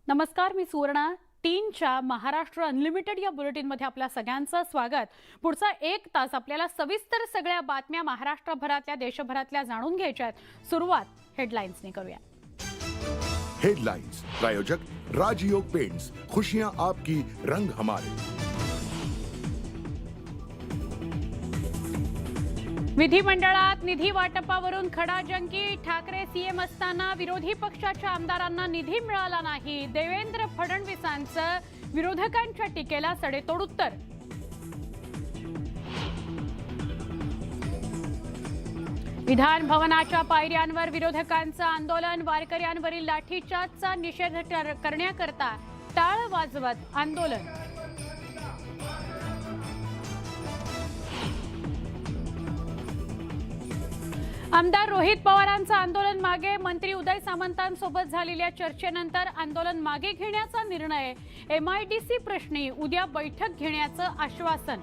नमस्कार, मी सुवर्णा. 3च्या महाराष्ट्र अनलिमिटेड या बुलेटिनमध्ये आपल्या सगळ्यांचं स्वागत. पुढचा 1 तास आपल्याला सविस्तर सगळ्या बातम्या महाराष्ट्रभरातल्या देशभरातल्या जाणून घ्यायच्या आहेत. सुरुवात हेडलाईन्सने करूया. हेडलाइंस प्रायोजक राजयोग पेंट्स, खुशियां आपकी, रंग हमारे. विधिमंडळात निधी वाटपावरून खडाजंगी. ठाकरे सीएम असताना विरोधी पक्षाच्या आमदारांना निधी मिळाला नाही. देवेंद्र फडणवीसांचं विरोधकांच्या टीकेला सडेतोड उत्तर. विधान भवनाच्या पायऱ्यांवर विरोधकांचं आंदोलन. वारकऱ्यांवरील लाठीचार्जचा निषेध करण्याकरता टाळ वाजवत आंदोलन. आमदार रोहित पवारांचं आंदोलन मागे. मंत्री उदय सामंतांसोबत झालेल्या चर्चेनंतर आंदोलन मागे घेण्याचा निर्णय. MIDC प्रश्नी उद्या बैठक घेण्याचं आश्वासन.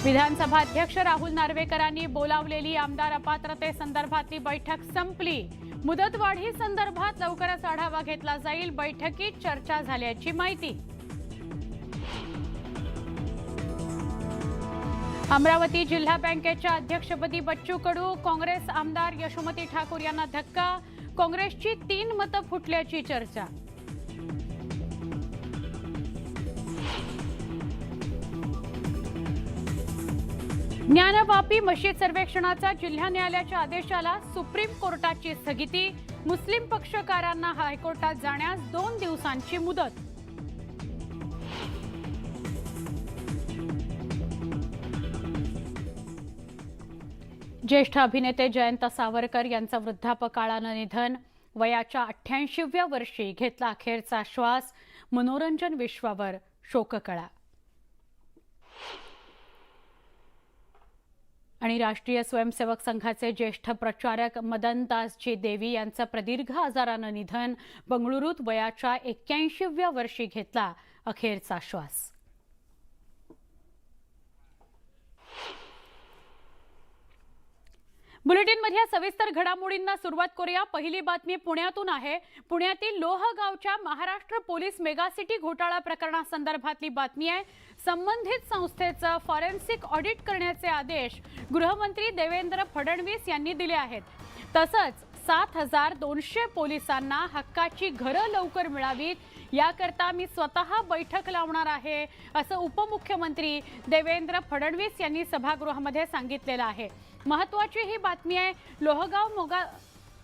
विधानसभा अध्यक्ष राहुल नार्वेकरांनी बोलावलेली आमदार अपात्रते संदर्भातली बैठक संपली. मुदतवाढी संदर्भात लवकरच आढावा घेतला जाईल. बैठकीत चर्चा झाल्याची माहिती. अमरावती जिल्हा बँकेच्या अध्यक्षपदी बच्चू कडू. काँग्रेस आमदार यशोमती ठाकूर यांना धक्का. काँग्रेसची 3 मतं फुटल्याची चर्चा. ज्ञानवापी मशीद सर्वेक्षणाचा जिल्हा न्यायालयाच्या आदेशाला सुप्रीम कोर्टाची स्थगिती. मुस्लिम पक्षकारांना हायकोर्टात जाण्यास 2 दिवसांची मुदत. ज्येष्ठ अभिनेते जयंत सावरकर यांचं वृद्धापकाळानं निधन. वयाच्या 88व्या वर्षी घेतला अखेरचा श्वास. मनोरंजन विश्वावर शोककळा. आणि राष्ट्रीय स्वयंसेवक संघाचे ज्येष्ठ प्रचारक मदनदासजी देवी यांचं प्रदीर्घ आजारानं निधन. बंगळुरूत वयाच्या 81व्या वर्षी घेतला अखेरचा श्वास. बुलेटिनमध्ये सविस्तर घडामोडींना सुरुवात करूया. पहिली बातमी पुण्यातून आहे. पुण्यातील लोहगावच्या महाराष्ट्र पोलीस मेगासिटी घोटाळा प्रकरणासंदर्भातली बातमी आहे. संबंधित संस्थेचं फॉरेन्सिक ऑडिट करण्याचे आदेश गृहमंत्री देवेंद्र फडणवीस यांनी दिले आहेत. तसंच 7200 पोलिसांना हक्काची घरं लवकर मिळावीत याकरता मी स्वतः बैठक लावणार आहे, असं उपमुख्यमंत्री देवेंद्र फडणवीस यांनी सभागृहामध्ये सांगितलेलं आहे. महत्त्वाची ही बातमी आहे.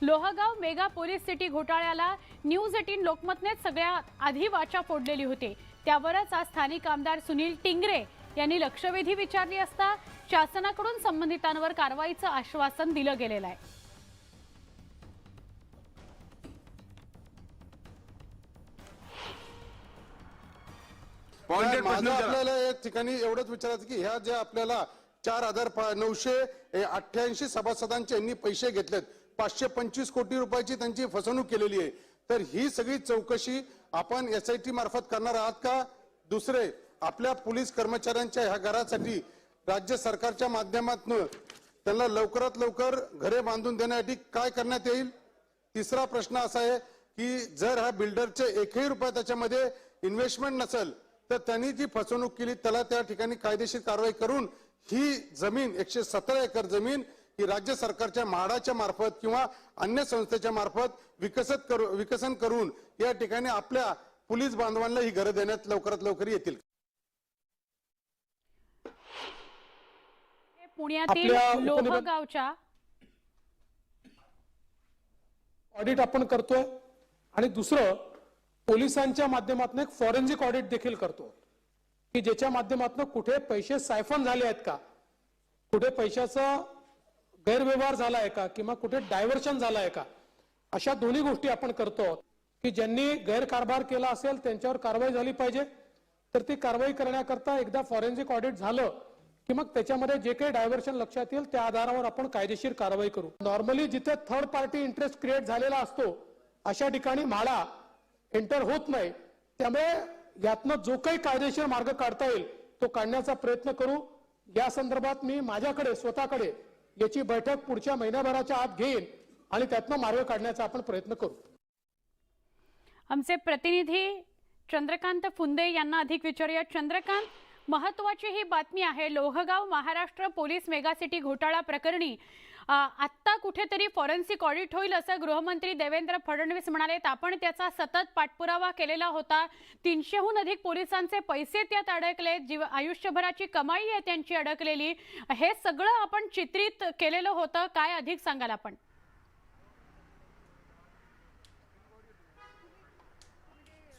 लोहगाव मेगा पोलीस सिटी घोटाळ्याला न्यूज 18 लोकमतनेच सगळ्यात आधी वाचा फोडलेली होती. त्यावरच आज स्थानिक आमदार सुनील टिंगरे यांनी लक्षवेधी विचारली असता शासनाकडून संबंधितांवर कारवाईचं आश्वासन दिलं गेलेलं आहे. आपल्याला एक ठिकाणी एवढंच विचारायचं की ह्या ज्या आपल्याला 4988 सभासदांचे यांनी पैसे घेतलेत, 525 कोटी रुपयाची त्यांची फसवणूक केलेली आहे. तर ही सगळी चौकशी आपण SIT मार्फत करणार आहात का? दुसरे, आपल्या पोलीस कर्मचाऱ्यांच्या ह्या घरासाठी राज्य सरकारच्या माध्यमातून त्यांना लवकरात लवकर घरे बांधून देण्यासाठी काय करण्यात येईल? तिसरा प्रश्न असा आहे की जर ह्या बिल्डरचे 1ही रुपया त्याच्यामध्ये इन्व्हेस्टमेंट नसेल तर त्यांनी जी फसवणूक केली त्याला त्या ठिकाणी कायदेशीर कारवाई करून ही जमीन 117 एकर जमीन ही राज्य सरकारच्या म्हाडाच्या मार्फत किंवा अन्य संस्थेच्या मार्फत विकसन करून या ठिकाणी आपल्या पोलीस बांधवांना ही घरं देण्यात लवकरात लवकर येतील. पुण्यातील लोहगावच्या ऑडिट आपण करतोय आणि दुसरं पोलिसांच्या माध्यमातून एक फॉरेन्सिक ऑडिट देखील करतो की ज्याच्या माध्यमातून कुठे पैसे सायफन झाले आहेत का, कुठे पैशाचा गैरव्यवहार झाला आहे का किंवा कुठे डायव्हर्शन झाला आहे का, अशा दोन्ही गोष्टी आपण करतो की ज्यांनी गैरकारभार केला असेल त्यांच्यावर कारवाई झाली पाहिजे. तर ती कारवाई करण्याकरता एकदा फॉरेन्सिक ऑडिट झालं की मग त्याच्यामध्ये जे काही डायव्हर्शन लक्षात येईल त्या आधारावर आपण कायदेशीर कारवाई करू. नॉर्मली जिथे थर्ड पार्टी इंटरेस्ट क्रिएट झालेला असतो अशा ठिकाणी म्हाडा एंटर होत नाही. त्यामुळे यातनं जो काही कायदेशीर मार्ग काढता येईल तो काढण्याचा प्रयत्न करू. या संदर्भात मी माझ्याकडे स्वतःकडे याची बैठक पुढच्या महिन्याभराच्या आत घेईन आणि त्यातनं मार्ग काढण्याचा आपण प्रयत्न करू. आमचे प्रतिनिधी चंद्रकांत फुंदे यांना अधिक विचारूया. चंद्रकांत, महत्त्वाची ही बातमी आहे. लोहगाव महाराष्ट्र पोलीस मेगासिटी घोटाळा प्रकरणी आत्ता कुठेतरी फॉरेन्सिक ऑडिट होईल असं गृहमंत्री देवेंद्र फडणवीस म्हणालेत. आपण त्याचा सतत पाठपुरावा केलेला होता. 300हून अधिक पोलिसांचे पैसे त्यात अडकले, आयुष्यभराची कमाई आहे त्यांची अडकलेली. हे सगळं आपण चित्रित केलेलं होतं. काय अधिक सांगाल आपण?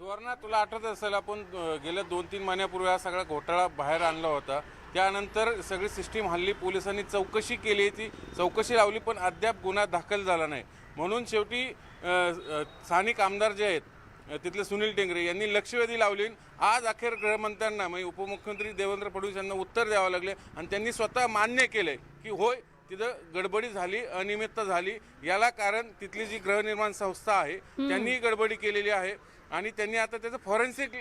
सुवर्णा, तुला आठवत असेल आपण गेल्या 2-3 महिन्यापूर्वी हा सगळा घोटाळा बाहेर आणला होता. त्यानंतर सगळी सिस्टीम हल्ली पोलिसांनी चौकशी केली, ती चौकशी लावली पण अद्याप गुन्हा दाखल झाला नाही. म्हणून शेवटी स्थानिक आमदार जे आहेत तिथले सुनील टेंगरे यांनी लक्षवेधी लावली. आज अखेर गृहमंत्र्यांना म्हणजे उपमुख्यमंत्री देवेंद्र फडणवीस यांना उत्तर द्यावं लागले आणि त्यांनी स्वतः मान्य केलंय की होय, तिथं गडबडी झाली, अनियमितता झाली. याला कारण तिथली जी गृहनिर्माण संस्था आहे त्यांनी गडबडी केलेली आहे आणि त्यांनी आता त्याचं फॉरेन्सिक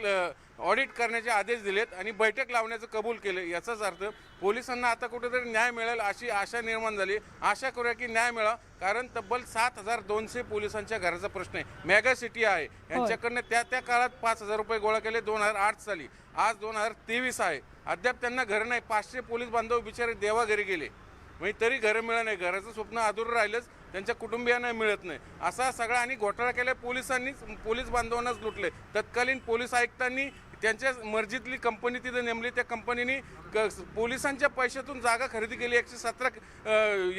ऑडिट करण्याचे आदेश दिलेत आणि बैठक लावण्याचं कबूल केलं. याचाच अर्थ पोलिसांना आता कुठेतरी न्याय मिळेल अशी आशा निर्माण झाली. आशा करूया की न्याय मिळावा, कारण तब्बल 7200 पोलिसांच्या घराचा प्रश्न आहे. मेगा सिटी आहे, यांच्याकडनं त्या काळात 5000 रुपये गोळा केले 2008 साली. आज 2023 आहे, अद्याप त्यांना घर नाही. 500 पोलीस बांधव बिचारे देवाघरी गेले, म्हणजे तरी घरं मिळत नाही. घराचं स्वप्न अधूर राहिलंच, त्यांच्या कुटुंबियांना मिळत नाही. असा सगळा आणि घोटाळा केल्या पोलिसांनीच, पोलीस बांधवांनाच लुटले. तत्कालीन पोलीस आयुक्तांनी त्यांच्या मर्जीतली कंपनी तिथे नेमली. त्या कंपनीने पोलिसांच्या पैशातून जागा खरेदी केली 117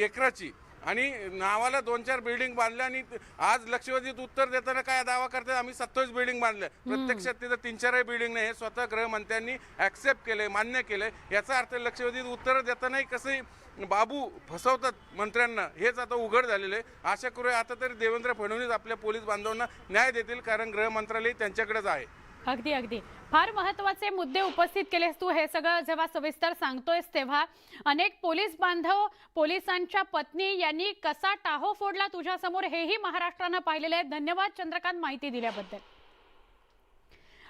एकराची आणि नावाला 2-4 बिल्डिंग बांधल्या. आणि आज लक्षवेधीत उत्तर देताना काय दावा करतात, आम्ही 27 बिल्डिंग बांधल्या. प्रत्यक्षात तिथं 3-4 बिल्डिंग नाही, हे स्वतः गृहमंत्र्यांनी ऍक्सेप्ट केलंय, मान्य केलंय. याचा अर्थ लक्षवेधीत उत्तर देतानाही कसंही बाबू फसवतात मंत्र्यांना, हेच आता उघड झालेलं आहे. आशा करूया आता तरी देवेंद्र फडणवीस आपल्या पोलीस बांधवांना न्याय देतील, कारण गृहमंत्रालय त्यांच्याकडेच आहे. अगदी अगदी फार महत्त्वाचे मुद्दे उपस्थित केलेस तू. हे सगळं जेव्हा सविस्तर सांगतोयस तेव्हा अनेक पोलीस बांधव, पोलिसांच्या पत्नी यांनी कसा टाहो फोडला तुझ्यासमोर हेही महाराष्ट्रानं पाहिलेलं आहे. धन्यवाद चंद्रकांत, माहिती दिल्याबद्दल.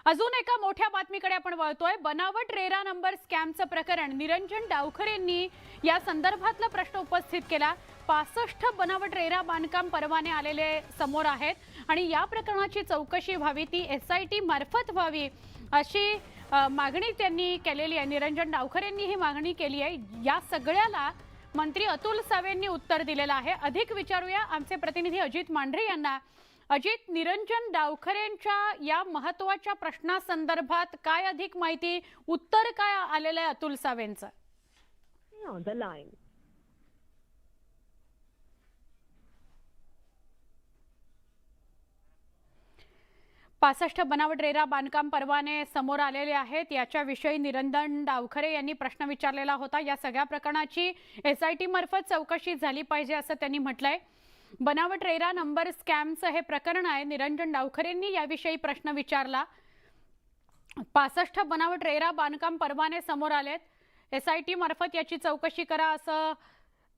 अजून एका मोठ्या बातमीकडे आपण वळतोय. बनावट रेरा नंबर स्कॅमचं प्रकरण. निरंजन डावखर यांनी या संदर्भातला प्रश्न उपस्थित केला. 65 बनावट रेरा बांधकाम परवाने आलेले समोर आहेत आणि या प्रकरणाची चौकशी व्हावी, ती SIT मार्फत व्हावी अशी मागणी त्यांनी केलेली आहे. निरंजन डावखर यांनी ही मागणी केली आहे. या सगळ्याला मंत्री अतुल सावेंनी उत्तर दिलेलं आहे. अधिक विचारूया आमचे प्रतिनिधी अजित मांढरे यांना. अजित, निरंजन डावखरेंच्या या महत्त्वाच्या प्रश्नासंदर्भात काय अधिक माहिती, उत्तर काय आलेलं आहे अतुल सावेंचं? 65 बनावट रेरा बांधकाम परवाने समोर आलेले आहेत. याच्याविषयी निरंजन डावखरे यांनी प्रश्न विचारलेला होता. या सगळ्या प्रकरणाची SIT मार्फत चौकशी झाली पाहिजे असं त्यांनी म्हटलंय. बनावट रेरा नंबर स्कॅमचं हे प्रकरण आहे. निरंजन डावखरेंनी याविषयी प्रश्न विचारला. 65 बनावट रेरा बांधकाम परवाने समोर आलेत. SIT मार्फत याची चौकशी करा असं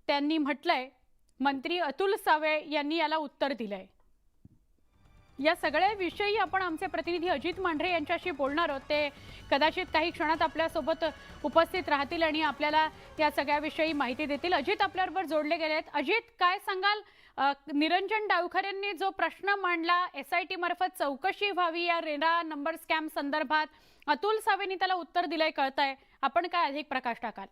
त्यांनी म्हटलंय. मंत्री अतुल सावे यांनी याला उत्तर दिलंय. या सगळ्या विषयी आपण आमचे प्रतिनिधी अजित मांढरे यांच्याशी बोलणार आहोत. ते कदाचित काही क्षणात आपल्यासोबत उपस्थित राहतील आणि आपल्याला या सगळ्याविषयी माहिती देतील. अजित आपल्याबरोबर जोडले गेले आहेत. अजित, काय सांगाल? निरंजन डावखरेंनी जो प्रश्न मांडला, SIT मार्फत चौकशी व्हावी या रेरा नंबर स्कॅम संदर्भात, अतुल सावेंनी त्याला उत्तर दिलंय कळतंय. आपण काय अधिक प्रकाश टाकाल?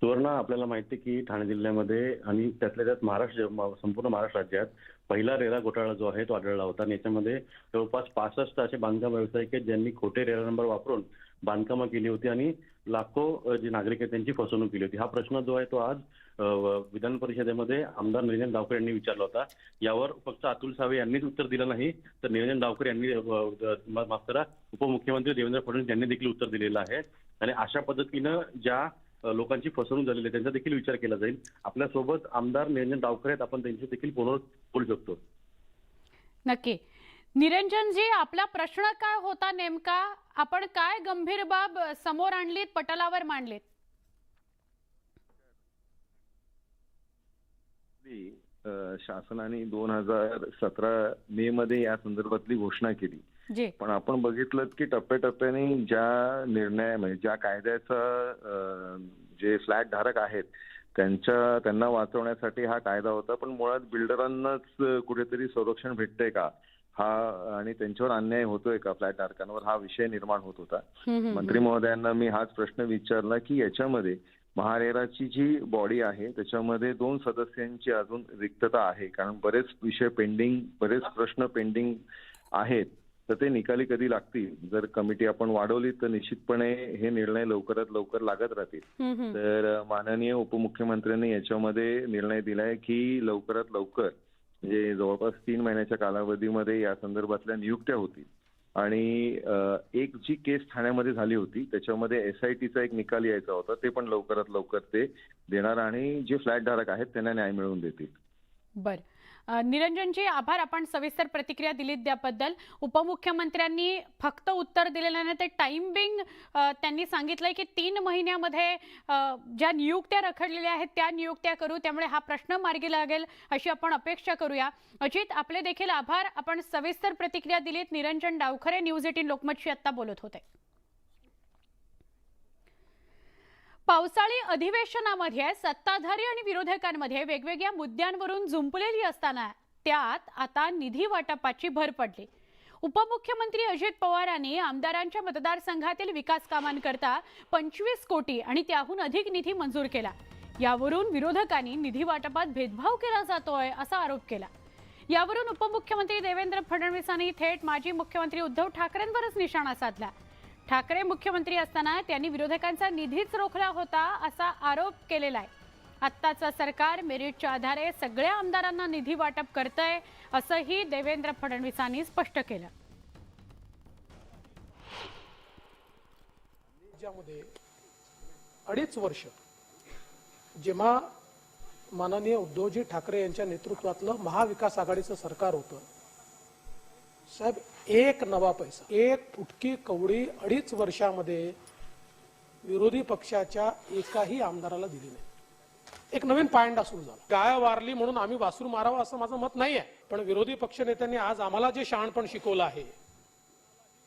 सुवर्णा, आपल्याला माहिती की ठाणे जिल्ह्यामध्ये आणि त्यातल्या त्यात संपूर्ण महाराष्ट्र राज्यात पहिला रेरा घोटाळा जो आहे तो आढळला होता. आणि याच्यामध्ये जवळपास 65 असे बांधकाम व्यावसायिक आहेत ज्यांनी खोटे रेरा नंबर वापरून बांधकामं केली होती आणि लाखो जे नागरिक आहेत त्यांची फसवणूक केली होती. हा प्रश्न जो आहे तो आज विधान परिषदेमध्ये आमदार निरंजन डावखरे यांनी विचारला होता. यावर फक्त अतुल सावे यांनीच उत्तर दिलं नाही, तर निरंजन डावखरे यांनी माफ करा उपमुख्यमंत्री देवेंद्र फडणवीस यांनी देखील उत्तर दिलेलं आहे. आणि अशा पद्धतीनं ज्या लोकांची फसवणूक झालेली आहे त्यांचा देखील विचार केला जाईल. आपल्यासोबत आमदार निरंजन डावखरे आहेत, आपण त्यांची देखील फोनवर बोलू शकतो. नक्की. निरंजनजी, आपला प्रश्न काय होता नेमका? आपण काय गंभीर बाब समोर आणलीत, पटलावर मांडलीत? शासनाने 2017 मे मध्ये या संदर्भातली घोषणा केली. पण आपण बघितलं की टप्प्याटप्प्याने ज्या निर्णय म्हणजे ज्या कायद्याचा जे फ्लॅट धारक आहेत त्यांना वाचवण्यासाठी हा कायदा होता. पण मुळात बिल्डरांनाच कुठेतरी संरक्षण भेटतंय का हा आणि त्यांच्यावर अन्याय होतोय का फ्लॅट धारकांवर हा विषय निर्माण होत होता. मंत्री महोदयांना मी हाच प्रश्न विचारला की याच्यामध्ये महारेराची जी बॉडी आहे त्याच्यामध्ये 2 सदस्यांची अजून रिक्तता आहे, कारण बरेच विषय पेंडिंग, बरेच प्रश्न पेंडिंग आहेत. तर ते निकाली कधी लागतील, जर कमिटी आपण वाढवली तर निश्चितपणे हे निर्णय लवकरात लवकर लागत राहतील. तर माननीय उपमुख्यमंत्र्यांनी याच्यामध्ये निर्णय दिलाय की लवकरात लवकर म्हणजे जवळपास 3 महिन्याच्या कालावधीमध्ये या संदर्भातल्या नियुक्त्या होतील. आणि एक जी केस ठाण्यामध्ये झाली होती त्याच्यामध्ये SITचा एक निकाल यायचा होता, ते पण लवकरात लवकर ते देणार आणि जे फ्लॅट धारक आहेत त्यांना न्याय मिळवून देतील. बर, निरंजनजी आभार, आपण सविस्तर प्रतिक्रिया दिलीत त्याबद्दल. उपमुख्यमंत्र्यांनी फक्त उत्तर दिलेलं नाही, ते टाइमिंग त्यांनी सांगितलंय की 3 महिन्यामध्ये ज्या नियुक्त्या रखडलेल्या आहेत त्या नियुक्त्या करू, त्यामुळे हा प्रश्न मार्गी लागेल अशी आपण अपेक्षा करूया. अजित, आपले देखील आभार, आपण सविस्तर प्रतिक्रिया दिलीत. निरंजन डावखरे, न्यूज 18 लोकमतशी आता बोलत होते. पावसाळी अधिवेशनामध्ये सत्ताधारी आणि विरोधकांमध्ये वेगवेगळ्या मुद्द्यांवरून जुंपलेली असताना त्यात आता निधी वाटपाची भर पडली. उपमुख्यमंत्री अजित पवारांनी आमदारांच्या मतदारसंघातील विकास कामांकरता 25 कोटी आणि त्याहून अधिक निधी मंजूर केला. यावरून विरोधकांनी निधी वाटपात भेदभाव केला जातोय असा आरोप केला. यावरून उपमुख्यमंत्री देवेंद्र फडणवीसांनी थेट माजी मुख्यमंत्री उद्धव ठाकरेंवरच निशाणा साधला. ठाकरे मुख्यमंत्री असताना त्यांनी विरोधकांचा निधीच रोखला होता असा आरोप केलेला आहे. आत्ताचं सरकार मेरिटच्या आधारे सगळ्या आमदारांना निधी वाटप करतंय असंही देवेंद्र फडणवीसांनी स्पष्ट केलं. ज्यामध्ये 2.5 वर्ष जेव्हा माननीय उद्धवजी ठाकरे यांच्या नेतृत्वातलं महाविकास आघाडीचं सरकार होतं, साहेब एक नवा पैसा, एक फुटकी कवडी 2.5 वर्षामध्ये विरोधी पक्षाच्या एकाही आमदाराला दिली नाही. एक नवीन पायंडा सुरू झाला. गाय वारली म्हणून आम्ही वासरू मारावं असं माझं मत नाही आहे. पण विरोधी पक्ष नेत्यांनी आज आम्हाला जे शहाणपण शिकवलं आहे,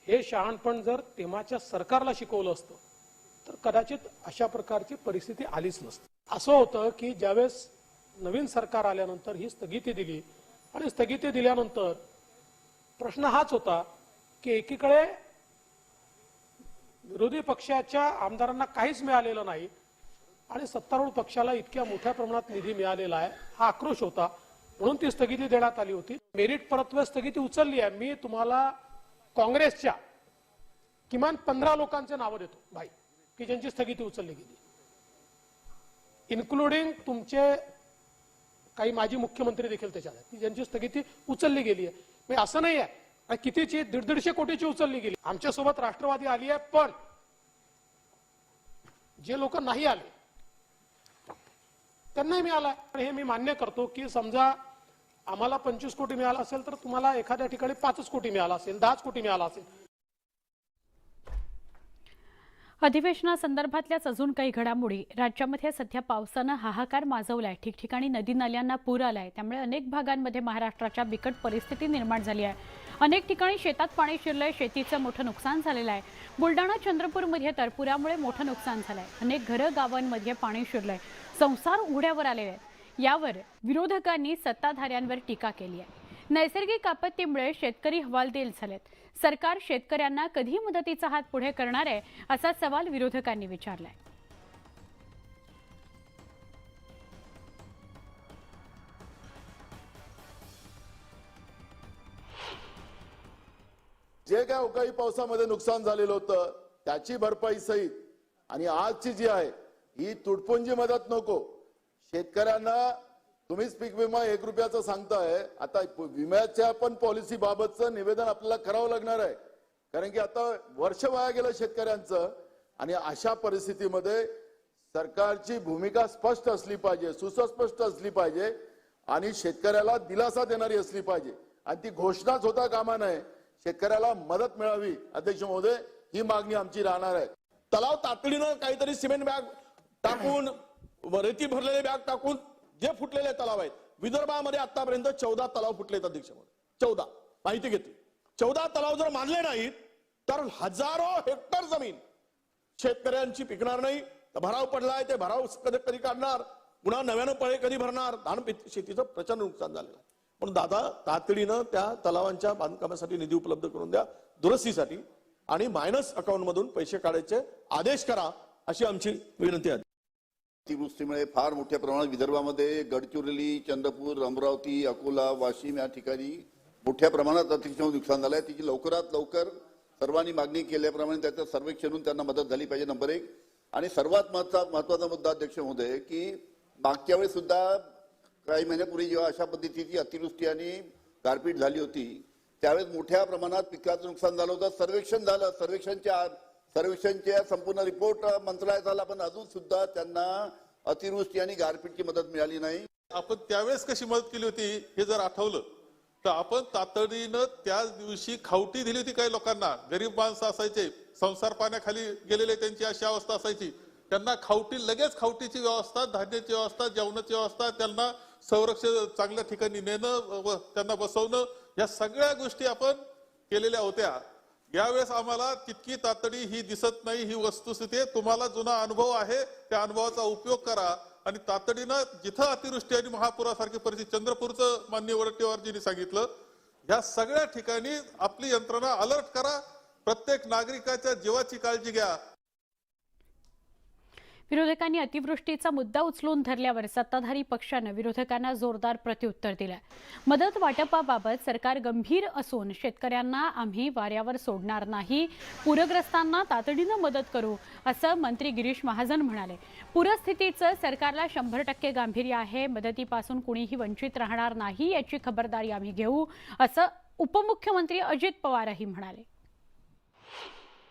हे शहाणपण जर तेव्हाच्या सरकारला शिकवलं असतं तर कदाचित अशा प्रकारची परिस्थिती आलीच नसती. असं होतं की ज्यावेळेस नवीन सरकार आल्यानंतर ही स्थगिती दिली आणि स्थगिती दिल्यानंतर प्रश्न हाच होता की एकीकडे विरोधी पक्षाच्या आमदारांना काहीच मिळालेलं नाही आणि सत्तारूढ पक्षाला इतक्या मोठ्या प्रमाणात निधी मिळालेला आहे, हा आक्रोश होता. म्हणून ती स्थगिती देण्यात आली होती. मेरिट परत्वे स्थगिती उचलली आहे. मी तुम्हाला काँग्रेसच्या किमान 15 लोकांचे नावं देतो भाई की ज्यांची स्थगिती उचलली गेली, इन्क्लुडिंग तुमचे काही माजी मुख्यमंत्री देखील त्याच्यात आहेत की ज्यांची स्थगिती उचलली गेली आहे. असं नाही आहे कितीची 150 कोटीची उचलली गेली. आमच्यासोबत राष्ट्रवादी आली आहे, पण जे लोक नाही आले त्यांनाही मिळाला. हे मी मान्य करतो की समजा आम्हाला 25 कोटी मिळाला असेल तर तुम्हाला एखाद्या ठिकाणी 5 कोटी मिळाला असेल, 10 कोटी मिळाला असेल. अधिवेशनासंदर्भातल्याच अजून काही घडामोडी. राज्यामध्ये सध्या पावसानं हाहाकार माजवलाय. ठिकठिकाणी नदी नाल्यांना पूर आलाय. त्यामुळे अनेक भागांमध्ये महाराष्ट्राच्या बिकट परिस्थिती निर्माण झाली आहे. अनेक ठिकाणी शेतात पाणी शिरलंय. शेतीचं मोठं नुकसान झालेलं आहे. बुलडाणा, चंद्रपूरमध्ये तर पुरामुळे मोठं नुकसान झालंय. अनेक घरं गावांमध्ये पाणी शिरलंय. संसार उघड्यावर आलेले आहेत. यावर विरोधकांनी सत्ताधाऱ्यांवर टीका केली आहे. नैसर्गिक आपत्तीमुळे शेतकरी हवालदिल झालेत. सरकार शेतकऱ्यांना कधी मदतीचा हात पुढे करणार आहे असा सवाल विरोधकांनी विचारलाय. जे काय अवकाळी पावसामध्ये नुकसान झालेलं होतं त्याची भरपाई सहित आणि आजची जी आहे ही तुटपुंजी मदत नको. शेतकऱ्यांना तुम्हीच पीक विमा 1 रुपयाचं सांगताय. आता विम्याच्या पण पॉलिसी बाबतचं निवेदन आपल्याला करावं लागणार आहे, कारण की आता वर्ष वाया गेलं शेतकऱ्यांचं. आणि अशा परिस्थितीमध्ये सरकारची भूमिका स्पष्ट असली पाहिजे, सुस्पष्ट असली पाहिजे आणि शेतकऱ्याला दिलासा देणारी असली पाहिजे. आणि ती घोषणाच होता कामा नये. शेतकऱ्याला मदत मिळावी अध्यक्ष महोदय, ही मागणी आमची राहणार आहे. तलाव तातडीनं काहीतरी सिमेंट बॅग टाकून, रेती भरलेले बॅग टाकून जे फुटलेले तलाव आहेत, विदर्भामध्ये आतापर्यंत 14 तलाव फुटलेत अध्यक्ष महोदय. 14 माहिती घेतली. 14 तलाव जर मानले नाहीत तर हजारो हेक्टर जमीन शेतकऱ्यांची पिकणार नाही. भराव पडलाय, ते भराव कधी काढणार. पुन्हा नव्यानं पळे कधी भरणार? शेतीचं प्रचंड नुकसान झालेलं आहे. पण दादा तातडीनं त्या तलावांच्या बांधकामासाठी निधी उपलब्ध करून द्या, दुरुस्तीसाठी, आणि मायनस अकाउंट मधून पैसे काढायचे आदेश करा, अशी आमची विनंती आहे. अतिवृष्टीमुळे फार मोठ्या प्रमाणात विदर्भामध्ये गडचिरोली, चंद्रपूर, अमरावती, अकोला, वाशिम या ठिकाणी मोठ्या प्रमाणात अतिवृष्टीमुळे नुकसान झालंय. तिची लवकरात लवकर सर्वांनी मागणी केल्याप्रमाणे त्याचं सर्वेक्षण होऊन त्यांना मदत झाली पाहिजे, नंबर 1. आणि सर्वात महत्वाचा मुद्दा अध्यक्ष महोदय, की मागच्या वेळेस सुद्धा काही महिन्यापूर्वी जेव्हा अशा पद्धतीची अतिवृष्टी आणि गारपीट झाली होती त्यावेळेस मोठ्या प्रमाणात पिकाचं नुकसान झालं होतं. सर्वेक्षण झालं, सर्वेक्षणच्या संपूर्ण रिपोर्ट मंत्रालयात आला, पण अजून सुद्धा त्यांना अतिवृष्टी आणि गारपीटची मदत मिळाली नाही. आपण त्यावेळेस कशी मदत केली होती हे जर आठवलं तर आपण तातडीनं त्याच दिवशी खावटी दिली होती. काही लोकांना, गरीब माणसं असायचे, संसार पाण्याखाली गेलेले, त्यांची अशी अवस्था असायची, त्यांना खावटी, लगेच खावटीची व्यवस्था, धान्याची व्यवस्था, जेवणाची व्यवस्था, त्यांना संरक्षण चांगल्या ठिकाणी नेणं व त्यांना बसवणं, या सगळ्या गोष्टी आपण केलेल्या होत्या. यावेळेस आम्हाला तितकी तातडी ही दिसत नाही, ही वस्तुस्थिती आहे. तुम्हाला जुना अनुभव आहे, त्या अनुभवाचा उपयोग करा आणि तातडीनं जिथं अतिवृष्टी आणि महापुरासारखी परिस्थिती, चंद्रपूरचं माननीय वडेट्टीवारजींनी सांगितलं, या सगळ्या ठिकाणी आपली यंत्रणा अलर्ट करा, प्रत्येक नागरिकाच्या जीवाची काळजी घ्या. विरोधकांनी अतिवृष्टीचा मुद्दा उचलून धरल्यावर सत्ताधारी पक्षानं विरोधकांना जोरदार प्रत्युत्तर दिलं. मदत वाटपाबाबत सरकार गंभीर असून शेतकऱ्यांना आम्ही वाऱ्यावर सोडणार नाही, पूरग्रस्तांना तातडीनं मदत करू, असं मंत्री गिरीश महाजन म्हणाले. पूरस्थितीचं सरकारला 100% गांभीर्य आहे, मदतीपासून कुणीही वंचित राहणार नाही याची खबरदारी आम्ही घेऊ, असं उपमुख्यमंत्री अजित पवारही म्हणाले.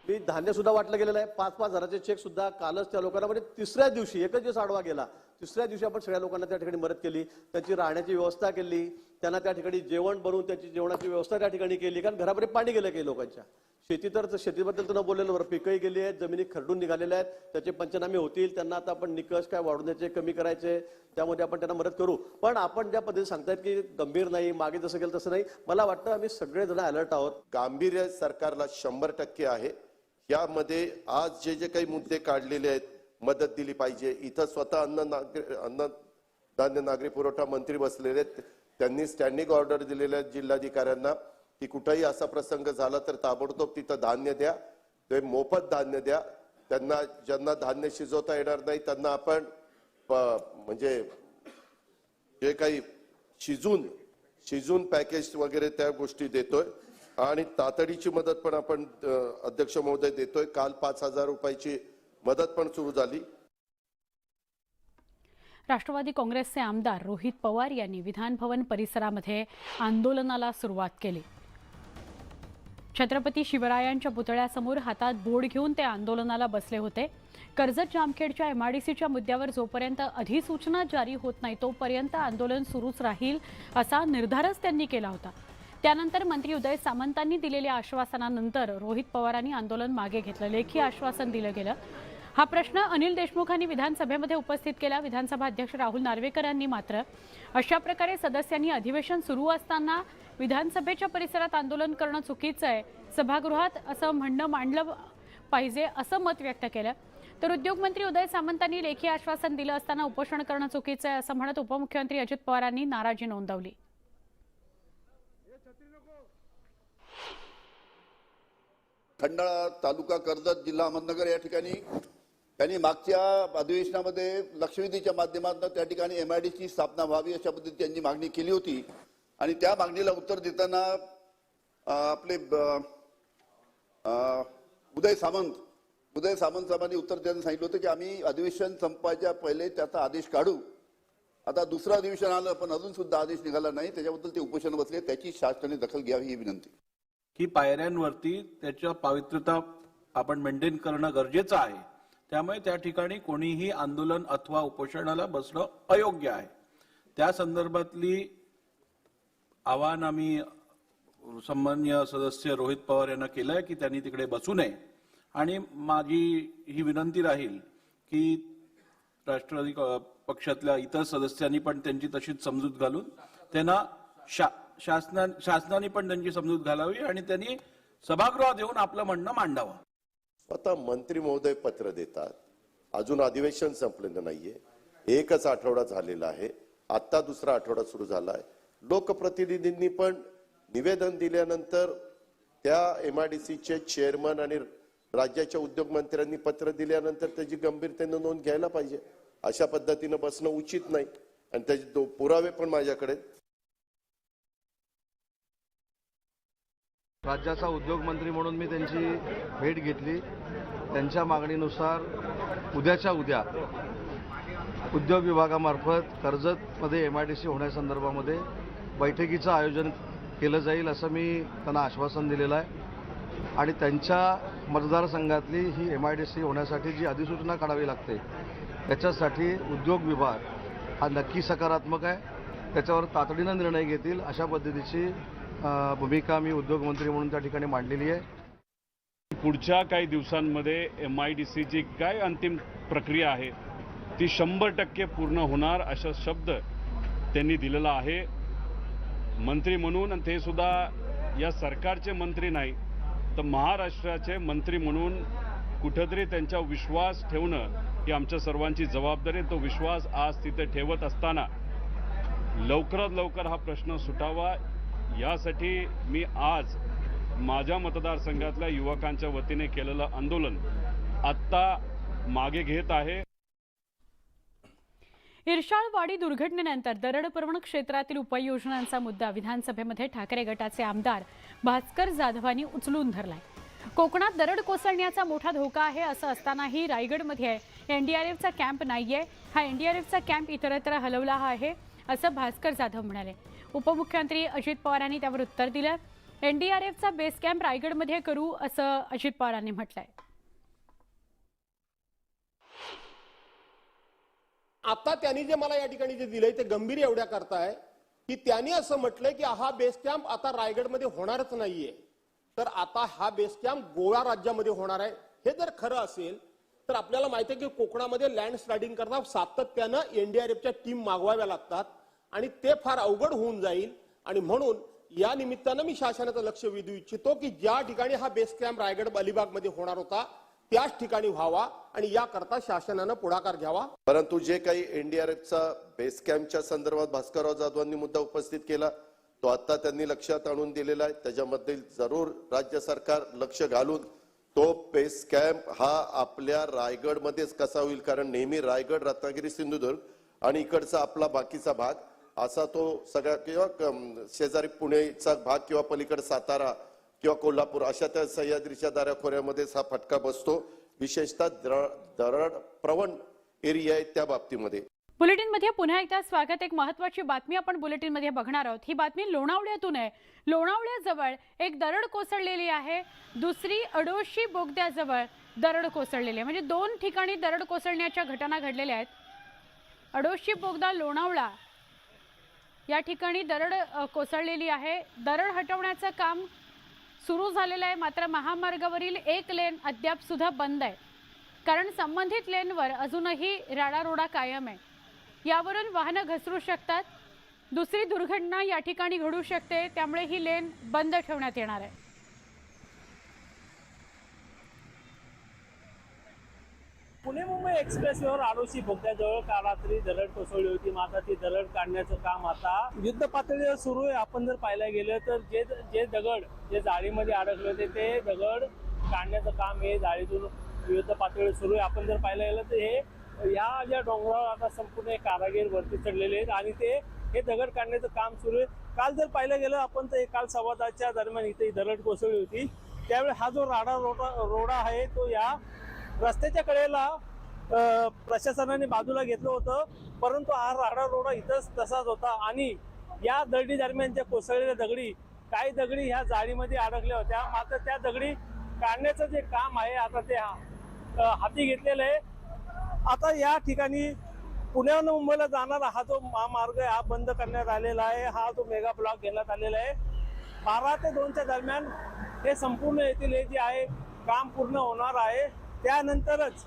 मी धान्य सुद्धा वाटलं गेलेलं आहे. 5-5 हजाराचे चेक सुद्धा कालच त्या लोकांना, म्हणजे तिसऱ्या दिवशी, एकच दिवस आडवा गेला, तिसऱ्या दिवशी आपण सगळ्या लोकांना त्या ठिकाणी मदत केली, त्यांची राहण्याची व्यवस्था केली, त्यांना त्या ठिकाणी जेवण बनवून त्याची जेवणाची व्यवस्था त्या ठिकाणी केली. कारण घरामध्ये पाणी गेलं काही लोकांच्या. शेतीबद्दल तर न बोललेलं बरं, पिकंही गेली आहेत, जमिनी खरडून निघालेल्या आहेत, त्याचे पंचनामे होतील, त्यांना आता आपण निकष काय वाढवण्याचे, कमी करायचे, त्यामध्ये आपण त्यांना मदत करू. पण आपण ज्या पद्धतीने सांगतायत की गंभीर नाही, मागे जसं केलं तसं नाही, मला वाटतं आम्ही सगळेजण अलर्ट आहोत. गांभीर्य सरकारला 100% आहे. यामध्ये आज जे काही मुद्दे काढलेले आहेत, मदत दिली पाहिजे. इथं स्वतः अन्न धान्य नागरी पुरवठा मंत्री बसलेले आहेत, त्यांनी स्टँडिंग ऑर्डर दिलेल्या आहेत जिल्हाधिकाऱ्यांना की कुठेही असा प्रसंग झाला तर ताबडतोब तिथं धान्य द्या, ते मोफत धान्य द्या. त्यांना ज्यांना धान्य शिजवता येणार नाही त्यांना आपण म्हणजे जे काही शिजून पॅकेज वगैरे त्या गोष्टी देतोय आणि तातडीची मदत पण आपण अध्यक्ष महोदय देतोय. काल 5,000 रुपयाची मदत पण सुरू झाली. राष्ट्रवादी काँग्रेसचे आमदार रोहित पवार यांनी विधान भवन परिसरामध्ये आंदोलनाला सुरुवात केली. छत्रपती शिवरायांच्या पुतळ्यासमोर हातात बोर्ड घेऊन ते आंदोलनाला बसले होते. कर्जत जामखेडच्या MIDCच्या मुद्द्यावर जोपर्यंत अधिसूचना जारी होत नाही तोपर्यंत आंदोलन सुरूच राहील असा निर्धारच त्यांनी केला होता. त्यानंतर मंत्री उदय सामंतांनी दिलेल्या आश्वासनानंतर रोहित पवारांनी आंदोलन मागे घेतलं. लेखी आश्वासन दिलं गेलं. हा प्रश्न अनिल देशमुखांनी विधानसभेमध्ये उपस्थित केला. विधानसभा अध्यक्ष राहुल नार्वेकर यांनी मात्र अशा प्रकारे सदस्यांनी अधिवेशन सुरू असताना विधानसभेच्या परिसरात आंदोलन करणं चुकीचं आहे, सभागृहात असं म्हणणं मांडलं पाहिजे असं मत व्यक्त केलं. तर उद्योगमंत्री उदय सामंतांनी लेखी आश्वासन दिलं असताना उपोषण करणं चुकीचं आहे असं म्हणत उपमुख्यमंत्री अजित पवारांनी नाराजी नोंदवली. खंडाळा तालुका, कर्जत जिल्हा अहमदनगर या ठिकाणी त्यांनी मागच्या अधिवेशनामध्ये लक्षवेधीच्या माध्यमातून त्या ठिकाणी MIDCची स्थापना व्हावी अशा पद्धतीने त्यांनी मागणी केली होती. आणि त्या मागणीला उत्तर देताना आपले उदय सामंत साहेबांनी उत्तर देताना सांगितलं होतं की आम्ही अधिवेशन संपायच्या पहिले त्याचा आदेश काढू. आता दुसरं अधिवेशन आलं पण अजून सुद्धा आदेश निघाला नाही, त्याच्याबद्दल ते उपोषण बसले. त्याची शासनाने दखल घ्यावी ही विनंती. की पायऱ्यांवरती त्याच्या पावित्र्यता आपण मेंटेन करणं गरजेचं आहे. त्यामुळे त्या ठिकाणी कोणीही आंदोलन अथवा उपोषणाला बसणं अयोग्य आहे. त्या संदर्भातली आवाहन आम्ही सन्माननीय सदस्य रोहित पवार यांना केलंय की त्यांनी तिकडे बसू नये. आणि माझी ही विनंती राहील की राष्ट्रवादी पक्षातल्या इतर सदस्यांनी पण त्यांची तशीच समजूत घालून त्यांना शासनाने पण त्यांची समजूत घालावी आणि त्यांनी सभागृहात येऊन आपलं म्हणणं मांडावं. स्वतः मंत्री महोदय पत्र देतात, अजून अधिवेशन संपलेलं नाहीये, एकच आठवडा झालेला आहे, आता दुसरा आठवडा सुरू झाला आहे. लोकप्रतिनिधींनी पण निवेदन दिल्यानंतर त्या MIDCचे चेअरमन आणि राज्याच्या उद्योग मंत्र्यांनी पत्र दिल्यानंतर त्याची गंभीरतेने नोंद घ्यायला पाहिजे. अशा पद्धतीनं बसणं उचित नाही आणि त्याचे पुरावे पण माझ्याकडे आहेत. राज्याचा उद्योग मंत्री म्हणून मी त्यांची भेट घेतली. त्यांच्या मागणीनुसार उद्याच्या उद्या उद्योग विभागामार्फत कर्जतमध्ये MIDC होण्यासंदर्भामध्ये बैठकीचं आयोजन केलं जाईल असं मी त्यांना आश्वासन दिलेलं आहे. आणि त्यांच्या मतदारसंघातली ही MIDC होण्यासाठी जी अधिसूचना काढावी लागते त्याच्यासाठी उद्योग विभाग हा नक्की सकारात्मक आहे. त्याच्यावर तातडीनं निर्णय घेतील अशा पद्धतीची भूमिका मी उद्योगमंत्री म्हणून त्या ठिकाणी मांडलेली आहे. पुढच्या काही दिवसांमध्ये MIDCची काय अंतिम प्रक्रिया आहे ती 100% पूर्ण होणार असा शब्द त्यांनी दिलेला आहे मंत्री म्हणून. आणि ते सुद्धा या सरकारचे मंत्री नाही तर महाराष्ट्राचे मंत्री म्हणून कुठेतरी त्यांचा विश्वास ठेवणं ही आमच्या सर्वांची जबाबदारी. तो विश्वास आज तिथे ठेवत असताना लवकरात लवकर हा प्रश्न सुटावा यासाठी मी आज माझ्या मतदारसंघातल्या युवकांच्या वतीने केलेलं आंदोलन आत्ता मागे घेत आहे. इर्शाळवाडी दुर्घटनेनंतर दरड क्षेत्रातील उपाययोजनांचा मुद्दा विधानसभेमध्ये ठाकरे गटाचे आमदार भास्कर जाधवांनी उचलून धरलाय. कोकणात दरड कोसळण्याचा मोठा धोका आहे असं असतानाही रायगडमध्ये NDRFचा कॅम्प नाहीये. हा NDRFचा कॅम्प इतरत्र हलवला आहे असं भास्कर जाधव म्हणाले. उपमुख्यमंत्री अजित पवारांनी त्यावर उत्तर दिलं. NDRFचा बेस कॅम्प रायगडमध्ये करू असं अजित पवारांनी म्हटलंय. आता त्यांनी जे मला या ठिकाणी जे दिलंय ते गंभीर एवढ्या करताय की त्यांनी असं म्हटलंय की हा बेस कॅम्प आता रायगडमध्ये होणारच नाहीये, तर आता हा बेस कॅम्प गोवा राज्यामध्ये होणार आहे. हे जर खरं असेल तर आपल्याला माहिती आहे की कोकणामध्ये लँड स्लायडिंग करता सातत्यानं NDRFच्या टीम मागवाव्या लागतात आणि ते फार अवघड होऊन जाईल. आणि म्हणून या निमित्तानं मी शासनाचं लक्ष वेधू इच्छितो की ज्या ठिकाणी हा बेस कॅम्प रायगड अलिबागमध्ये होणार होता त्याच ठिकाणी व्हावा आणि याकरता शासनानं पुढाकार घ्यावा. परंतु जे काही NDRFचा बेस कॅम्पच्या संदर्भात भास्करराव जाधवांनी मुद्दा उपस्थित केला तो आता त्यांनी लक्षात आणून दिलेला आहे. त्याच्यामध्ये जरूर राज्य सरकार लक्ष घालून तो बेस कॅम्प हा आपल्या रायगडमध्येच कसा होईल, कारण नेहमी रायगड, रत्नागिरी, सिंधुदुर्ग आणि इकडचा आपला बाकीचा भाग असा तो सगळ्या किंवा शेजारी पुणेचा भाग किंवा पलीकडे सातारा किंवा कोल्हापूर अशा त्या सह्याद्रीच्या दऱ्याखोऱ्यामध्ये हा फटका बसतो. विशेषतः दरड प्रवण एरिया आहे त्या बाबतीमध्ये. बुलेटिनमध्ये पुन्हा एकदा स्वागत. एक महत्त्वाची बातमी आपण बुलेटिनमध्ये बघणार आहोत. ही बातमी लोणावळ्यातून आहे. लोणावळ्याजवळ एक दरड कोसळलेली आहे. दुसरी अडोशी बोगद्याजवळ दरड कोसळलेली आहे. म्हणजे दोन ठिकाणी दरड कोसळण्याच्या घटना घडलेल्या आहेत. अडोशी बोगदा लोणावळा या ठिकाणी दरड कोसळलेली आहे. दरड हटवण्याचं काम सुरू झालेलं आहे. मात्र महामार्गावरील एक लेन अद्याप सुद्धा बंद आहे, कारण संबंधित लेनवर अजूनही राडारोडा कायम आहे. यावरून वाहनं घसरू शकतात. दुसरी दुर्घटना या ठिकाणी घडू शकते, त्यामुळे ही लेन बंद ठेवण्यात येणार आहे. पुणे मुंबई एक्सप्रेसवेवर आडोशी बोगद्याजवळ काल रात्री दरड कोसळली होती. मात्र ती दरड काढण्याचं काम आता युद्ध पातळीवर सुरू आहे. आपण जर पाहायला गेलं तर जे दगड जे जाळीमध्ये अडकले होते ते दगड काढण्याचं काम हे जाळीतून युद्ध पातळीवर सुरू आहे. आपण जर पाहायला गेलं तर हे या ज्या डोंगरावर आता संपूर्ण कारागीर वरती चढलेले आहेत आणि ते हे दगड काढण्याचं काम सुरू आहे. काल जर पाहायला गेलं आपण तर काल 10:15च्या दरम्यान इथे दरड कोसळली होती. त्यावेळी हा जो रोडा आहे तो या रस्त्याच्या कडेला प्रशासनाने बाजूला घेतलं होतं, परंतु हा राडा रोडा इथंच तसाच होता. आणि या दरडी दरम्यानच्या कोसळलेल्या दगडी काही दगडी ह्या जाळीमध्ये अडकल्या होत्या. मात्र त्या दगडी काढण्याचं जे काम आहे आता ते हाती घेतलेलं आहे. आता या ठिकाणी पुण्याहून मुंबईला जाणारा हा जो महामार्ग आहे हा बंद करण्यात आलेला आहे. हा जो मेगा ब्लॉक घेण्यात आलेला आहे. 12 ते 2च्या दरम्यान हे संपूर्ण येथील हे जे आहे काम पूर्ण होणार आहे. त्यानंतरच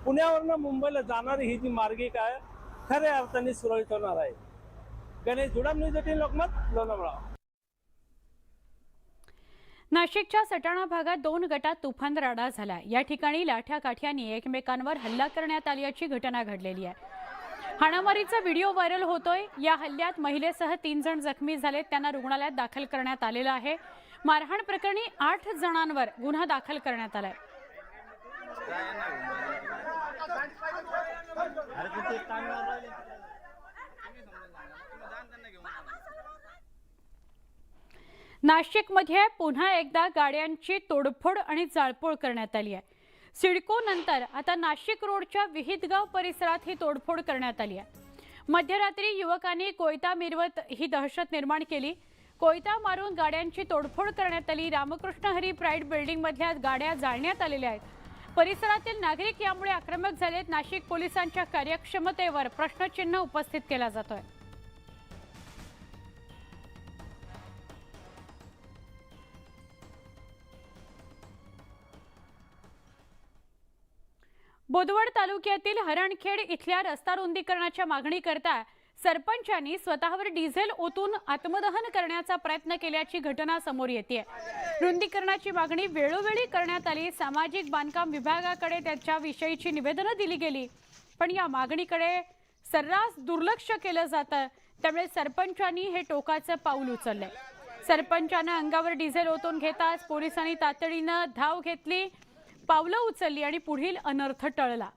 पुण्यावरनं मुंबईला जाणारी ही जी मार्गिका आहे खऱ्या अर्थाने सुरळीत होणार आहे. गणेश जुडाम, न्यूज 18 लोकमत, लोणावळा. नाशिकच्या सटाणा भागात 2 गटात तुफान राडा झाला. या ठिकाणी लाठ्या काठ्यांनी एकमेकांवर हल्ला करण्यात आल्याची घटना घडलेली आहे. हाणामारीचा व्हिडिओ व्हायरल होतोय। या हल्ल्यात महिलेसह 3 जण जखमी झालेत, त्यांना रुग्णालयात दाखल करण्यात आलेलं आहे। मारहाण प्रकरणी 8 जणांवर गुन्हा दाखल करण्यात आलाय। नाशिकमध्ये पुन्हा एकदा गाड्यांची तोडफोड आणि जाळपोळ करण्यात आली आहे। सिडको नंतर आता नाशिक रोडच्या विहितगाव परिसरात ही तोडफोड करण्यात आली आहे। मध्यरात्री युवकांनी कोयता मिरवत ही दहशत निर्माण केली। कोयता मारून गाड्यांची तोडफोड करण्यात आली। रामकृष्ण हरी प्राईड बिल्डिंग मधल्या गाड्या जाळण्यात आलेल्या आहेत। परिसरातील नागरिक यामुळे आक्रमक झालेत। नाशिक पोलिसांच्या कार्यक्षमतेवर प्रश्नचिन्ह उपस्थित केला जातोय। बोदवड तालुक्यातील हरणखेड इथल्या रस्ता रुंदीकरणाच्या मागणीकरता सरपंचांनी स्वतःवर डिझेल ओतून आत्मदहन करण्याचा प्रयत्न केल्याची घटना समोर येते। रुंदीकरणाची मागणी वेळोवेळी करण्यात आली। सामाजिक बांधकाम विभागाकडे त्याच्याविषयीची निवेदनं दिली गेली, पण या मागणीकडे सर्रास दुर्लक्ष केलं जातं। त्यामुळे सरपंचांनी हे टोकाचं पाऊल उचललंय। सरपंचानं अंगावर डिझेल ओतून घेताच पोलिसांनी तातडीनं धाव घेतली, पावलं उचलली आणि पुढील अनर्थ टळला।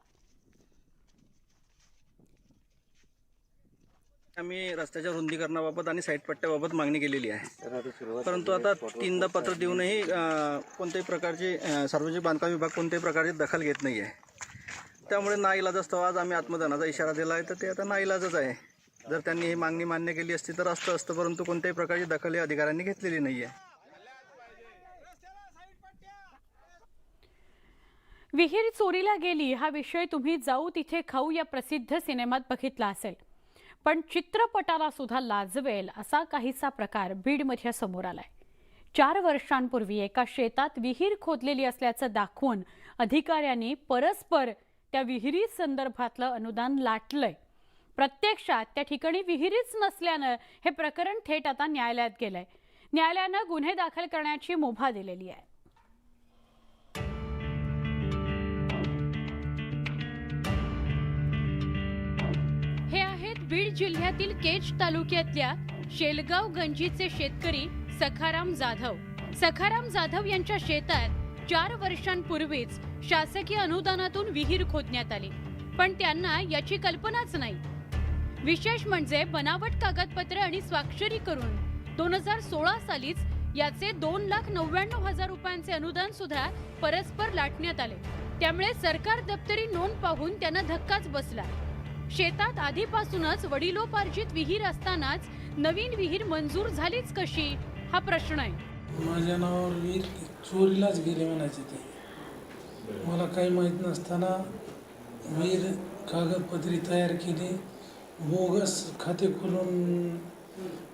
आम्ही रस्त्याच्या रुंदीकरणाबाबत आणि साईड पट्ट्याबाबत मागणी केलेली आहे, परंतु आता 3दा पत्र देऊनही कोणत्याही प्रकारची सार्वजनिक बांधकाम विभाग कोणत्याही प्रकारची दखल घेत नाही आहे। त्यामुळे नाईलाजास्तव आज आम्ही आत्मदहनाचा इशारा दिला आहे, तर ते आता नाईलाजच आहे। जर त्यांनी ही मागणी मान्य केली असती तर असतं, परंतु कोणत्याही प्रकारची दखल या अधिकाऱ्यांनी घेतलेली नाही आहे। विहीर चोरीला गेली हा विषय तुम्ही जाऊ तिथे खाऊ या प्रसिद्ध सिनेमात बघितला असेल, पण चित्रपटाला सुद्धा लाजवेल असा काहीसा प्रकार बीडमध्ये समोर आलाय। 4 वर्षांपूर्वी एका शेतात विहीर खोदलेली असल्याचं दाखवून अधिकाऱ्यांनी परस्पर त्या विहिरी संदर्भातलं अनुदान लाटलंय। प्रत्यक्षात त्या ठिकाणी विहिरीच नसल्यानं हे प्रकरण थेट आता न्यायालयात गेलंय। न्यायालयानं गुन्हे दाखल करण्याची मुभा दिलेली आहे। हे आहेत बीड जिल्ह्यातील केज तालुक्यातल्या शेलगाव गंजीचे शेतकरी सखाराम जाधव। सखाराम जाधव यांच्या शेतात 4 वर्षांपूर्वीच शासकीय अनुदानातून विहीर खोदण्यात आली, पण त्यांना याची कल्पनाच नाही। विशेष म्हणजे बनावट कागदपत्र आणि स्वाक्षरी करून 2016 सालीच याचे 2,99,000 रुपयांचे अनुदान सुद्धा परस्पर लाटण्यात आले। त्यामुळे सरकार दप्तरी नोंद पाहून त्यांना धक्काच बसला। शेतात आधीपासूनच वडिलोपार्जित विहीर असतानाच नवीन विहीर मंजूर झालीच कशी हा प्रश्न आहे। माझ्या नावावर विहीर चोरीलाच गेले म्हणायचे ते। मला काही माहीत नसताना विहीर कागदपत्री तयार केली, बोगस खाते खोलून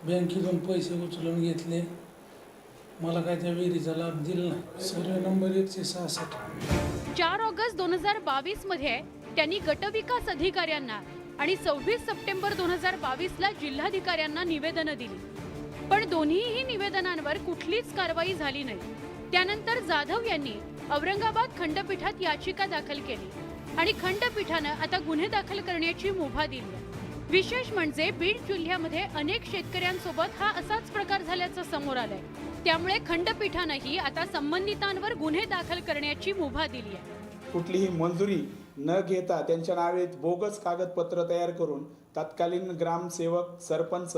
बँकेतून पैसे उचलून घेतले। मला काय त्या विहिरीचा लाभ दिला नाही। Survey number 166। 4 ऑगस्ट 2022 मध्ये त्यांनी गटविकास अधिकाऱ्यांना आणि 26 सप्टेंबर 2022ला जिल्हाधिकाऱ्यांना निवेदनं दिली, पण दोन्हीही निवेदनांवर कुठलीच कारवाई झाली नाही। त्यानंतर जाधव यांनी औरंगाबाद खंडपीठात याचिका दाखल केली आणि खंडपीठानं आता गुन्हे दाखल करण्याची मुभा दिली। विशेष म्हणजे बीड जिल्ह्यामध्ये अनेक शेतकऱ्यांसोबत हा असाच प्रकार झाल्याचं समोर आलंय। त्यामुळे खंडपीठानंही आता संबंधितांवर गुन्हे दाखल करण्याची मुभा दिली आहे। कुठलीही मंजुरी न घेता त्यांच्या नावे बोगस कागदपत्र तयार करून तत्कालीन ग्रामसेवक, सरपंच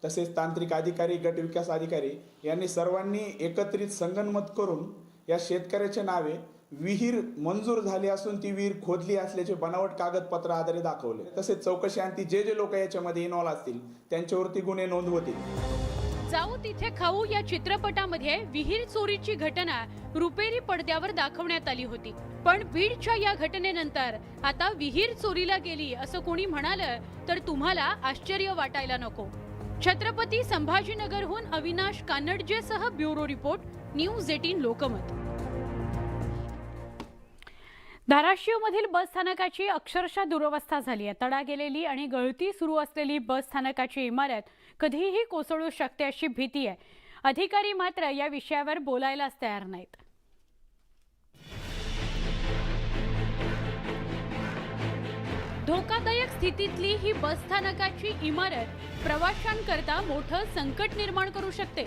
तसेच तांत्रिक अधिकारी, गट विकास अधिकारी यांनी सर्वांनी एकत्रित संगनमत करून या शेतकऱ्याच्या नावे विहीर मंजूर झाली असून ती विहीर खोदली असल्याचे बनावट कागदपत्र आधारे दाखवले। तसेच चौकशी अंती जे लोक याच्यामध्ये इन्व्हॉल्व असतील त्यांच्यावरती गुन्हे नोंद होतील। जाऊ तिथे खाऊ या चित्रपटामध्ये विहीर चोरीची घटना रुपेरी पडद्यावर दाखवण्यात आली होती, पण बीडच्या या घटनेनंतर आता विहीर चोरीला गेली असं कोणी म्हणालं तर तुम्हाला आश्चर्य वाटायला नको। छत्रपती संभाजीनगरहून अविनाश कानडजेसह ब्युरो रिपोर्ट, न्यूज 18 लोकमत। धाराशिवमधील बस स्थानकाची अक्षरशः दुरवस्था झाली आहे। तडा गेलेली आणि गळती सुरू असलेली बस स्थानकाची इमारत कधीही कोसळू शकते अशी भीती आहे। अधिकारी मात्र या विषयावर बोलायलाच तयार नाहीत। धोकादायक स्थितीतली ही बस स्थानकाची इमारत प्रवाशांकरता मोठं संकट निर्माण करू शकते.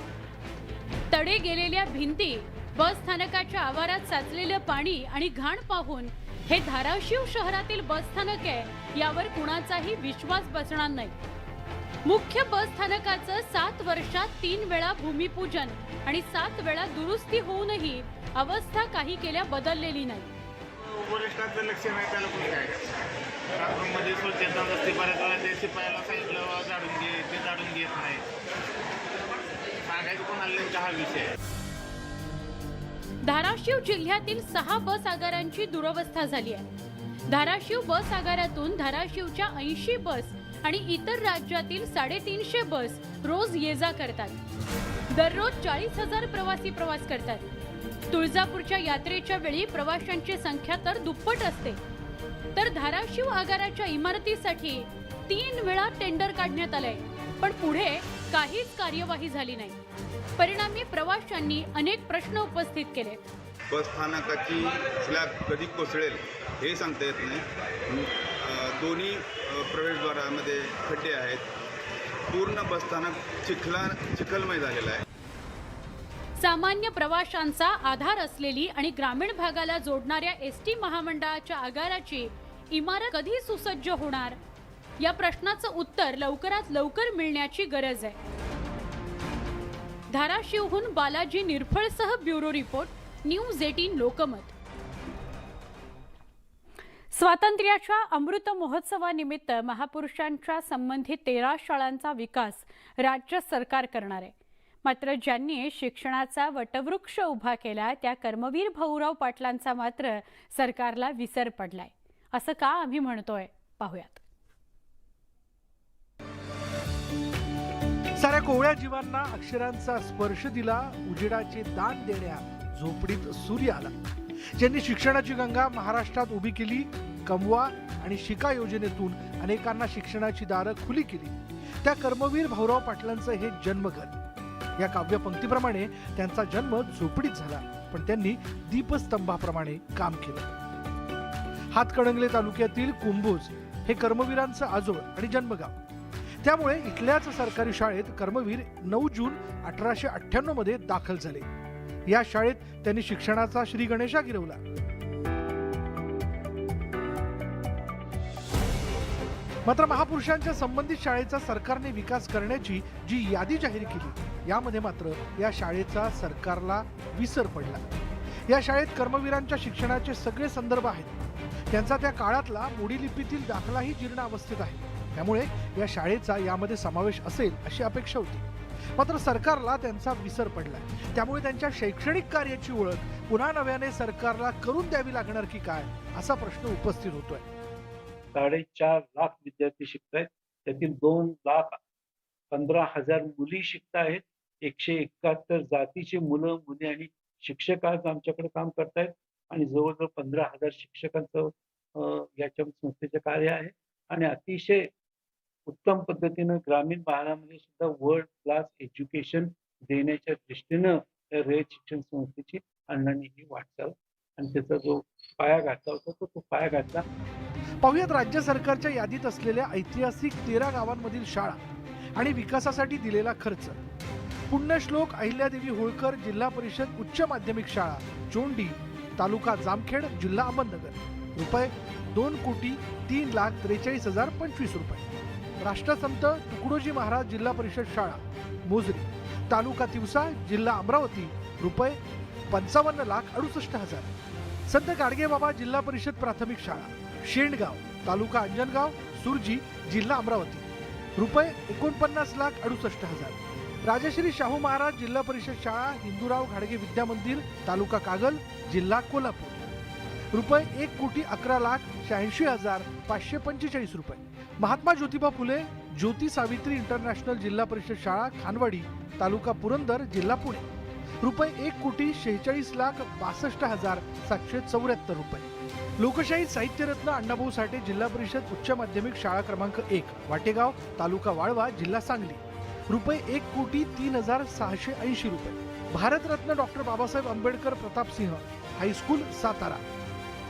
तडे गेलेल्या भिंती, बस स्थानकाच्या आवारात साचलेलं पाणी आणि घाण पाहून हे धाराशिव शहरातील बस स्थानक आहे यावर कुणाचाही विश्वास बसणार नाही. मुख्य बस स्थानकाचं 7 वर्षात 3 वेळा भूमिपूजन आणि 7 वेळा दुरुस्ती होऊनही अवस्था काही केल्या बदललेली नाही. वरिष्ठांचं लक्ष नाही, त्याला कोणी काय रात्रमध्ये स्वच्छता नसते. बऱ्याच वेळा ते शिपायाला सांगितलं झाडून घे, ते झाडून घेत नाही. सांगायचं कोण आले हा विषय आहे. धाराशिव जिल्ह्यातील 6 बस आगारांची दुरवस्था झाली आहे. धाराशिव बस आगारातून धाराशिवच्या 80 बस आणि इतर राज्यातील 350 बस रोज ये जा करतात. दररोज 40,000 प्रवासी प्रवास करतात. तुळजापूरच्या यात्रेच्या वेळी प्रवाशांची संख्या तर दुप्पट असते. तर धाराशिव आगाराच्या इमारतीसाठी 3 वेळा टेंडर काढण्यात आलंय, पण पुढे काहीच कार्यवाही झाली नाही. परिणामी प्रवाशांनी अनेक प्रश्न उपस्थित केले. बस स्थानकाची स्लॅब कधी कोसळेल हे सांगता येत नाही. दोन्ही प्रवेशद्वारामध्ये खड्डे आहेत. पूर्ण बस स्थानक चिखलमय झालेलं आहे. सामान्य प्रवाशांचा आधार असलेली आणि ग्रामीण भागाला जोडणाऱ्या एसटी महामंडळाच्या आगाराची इमारत कधी सुसज्ज होणार या प्रश्नाचं उत्तर लवकरात लवकर मिळण्याची गरज आहे. धाराशिवहून बालाजी निरफळसह ब्युरो रिपोर्ट, न्यूज 18 लोकमत. स्वातंत्र्याच्या अमृत महोत्सवानिमित्त महापुरुषांच्या संबंधित 13 शाळांचा विकास राज्य सरकार करणार आहे. मात्र ज्यांनी शिक्षणाचा वटवृक्ष उभा केला त्या कर्मवीर भाऊराव पाटलांचा मात्र सरकारला विसर पडलाय. असं का आम्ही म्हणतोय पाहूयात. साऱ्या कोवळ्या जीवांना अक्षरांचा स्पर्श दिला, उजेडाचे दान देण्या झोपडीत सूर्य आला. ज्यांनी शिक्षणाची गंगा महाराष्ट्रात उभी केली, कमवा आणि शिका योजनेतून अनेकांना शिक्षणाची दारं खुली केली, त्या कर्मवीर भाऊराव पाटलांचं हे जन्मघर. या काव्यपंक्तीप्रमाणे त्यांचा जन्म झोपडीत झाला, पण त्यांनी दीपस्तंभाप्रमाणे काम केलं. हातकणंगले तालुक्यातील कुंभोज हे कर्मवीरांचं आजोळ आणि जन्मगाव. त्यामुळे इथल्याच सरकारी शाळेत कर्मवीर 9 जून 1898 मध्ये दाखल झाले. या शाळेत त्यांनी शिक्षणाचा श्री गणेशा गिरवला. मात्र महापुरुषांच्या संबंधित शाळेचा सरकारने विकास करण्याची जी यादी जाहीर केली, यामध्ये मात्र या शाळेचा सरकारला विसर पडला. या शाळेत कर्मवीरांच्या शिक्षणाचे सगळे संदर्भ आहेत. त्यांचा त्या काळातला मोडी लिपीतील दाखलाही जीर्ण अवस्थेत आहे. त्यामुळे या शाळेचा यामध्ये समावेश असेल अशी अपेक्षा होती. मात्र सरकारला त्यांचा विसर पडला. त्यामुळे त्यांच्या शैक्षणिक कार्याची ओळख पुन्हा नव्याने सरकारला करून द्यावी लागणार की काय, असा प्रश्न उपस्थित होतोय. 4.5 लाख विद्यार्थी शिकतायत. त्यातील 2,15,000 मुली शिकतायत. 171 जातीचे मुलं मुली आणि शिक्षक आज आमच्याकडे काम करतायत आणि जवळजवळ 15,000 शिक्षकांचं याच्या संस्थेचे कार्य आहे. आणि अतिशय उत्तम पद्धतीनं ग्रामीण भागामध्ये सुद्धा वर्ल्ड क्लास एज्युकेशन देण्याच्या दृष्टीनं रयत शिक्षण संस्थेची अण्णांनी ही वाटचाल आणि त्याचा जो पाया घातला होता तो पाया घातला. पाहुयात राज्य सरकारच्या यादीत असलेल्या ऐतिहासिक 13 गावांमधील शाळा आणि विकासासाठी दिलेला खर्च. पुण्यश्लोक अहिल्यादेवी होळकर जिल्हा परिषद उच्च माध्यमिक शाळा चोंडी, तालुका जामखेड, जिल्हा अहमदनगर, रुपये 2,03,43,025 रुपये. राष्ट्रसंत तुकडोजी महाराज जिल्हा परिषद शाळा मोजरी, तालुका तिवसा, जिल्हा अमरावती, रुपये 55,68,000. संत गाडगेबाबा जिल्हा परिषद प्राथमिक शाळा शेंडगाव, तालुका अंजनगाव, सुरजी, जिल्हा अमरावती, रुपये 49,68,000. राजश्री शाहू महाराज जिल्हा परिषद शाळा हिंदूराव घाडगे विद्या मंदिर, तालुका कागल, जिल्हा कोल्हापूर, रुपये 1,81,86,545 रुपये. महात्मा ज्योतिबा फुले ज्योती सावित्री इंटरनॅशनल जिल्हा परिषद शाळा खानवाडी, तालुका पुरंदर, जिल्हा पुणे, रुपये 1,46,62,774 रुपये. लोकशाही साहित्यरत्न अण्णाभाऊ साठे जिल्हा परिषद उच्च माध्यमिक शाळा क्रमांक 1 वाटेगाव, तालुका वाळवा, जिल्हा सांगली, रुपये 1,03,680 रुपये. भारतरत्न डॉक्टर बाबासाहेब आंबेडकर प्रतापसिंह हायस्कूल सातारा,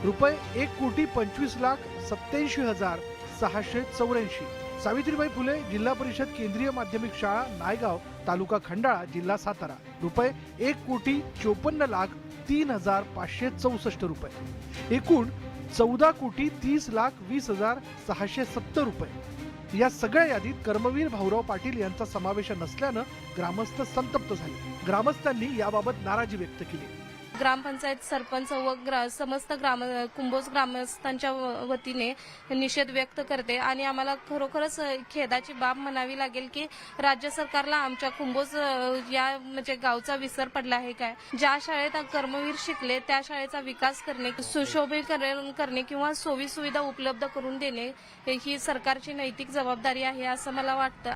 रुपये 1,25,87,000 684. सावित्रीबाई फुले जिल्हा परिषद केंद्रीय माध्यमिक शाळा नायगाव तालुका खंडाळा जिल्हा सातारा रुपये 1,54,03,564 रुपये. एकूण 14,30,20,670 रुपये. या सगळ्या यादीत कर्मवीर भाऊराव पाटील यांचा समावेश नसल्यानं ग्रामस्थ संतप्त झाले. ग्रामस्थांनी याबाबत नाराजी व्यक्त केली. ग्रामपंचायत सरपंच व समस्त कुंभोज ग्रामस्थांच्या वतीने निषेध व्यक्त करते आणि आम्हाला खरोखरच खेदाची बाब म्हणावी लागेल की राज्य सरकारला आमच्या कुंभोज या म्हणजे गावचा विसर पडला आहे काय. ज्या शाळेत कर्मवीर शिकले त्या शाळेचा विकास करणे, सुशोभीकरण करणे किंवा सोयी सुविधा उपलब्ध करून देणे ही सरकारची नैतिक जबाबदारी आहे असं मला वाटतं.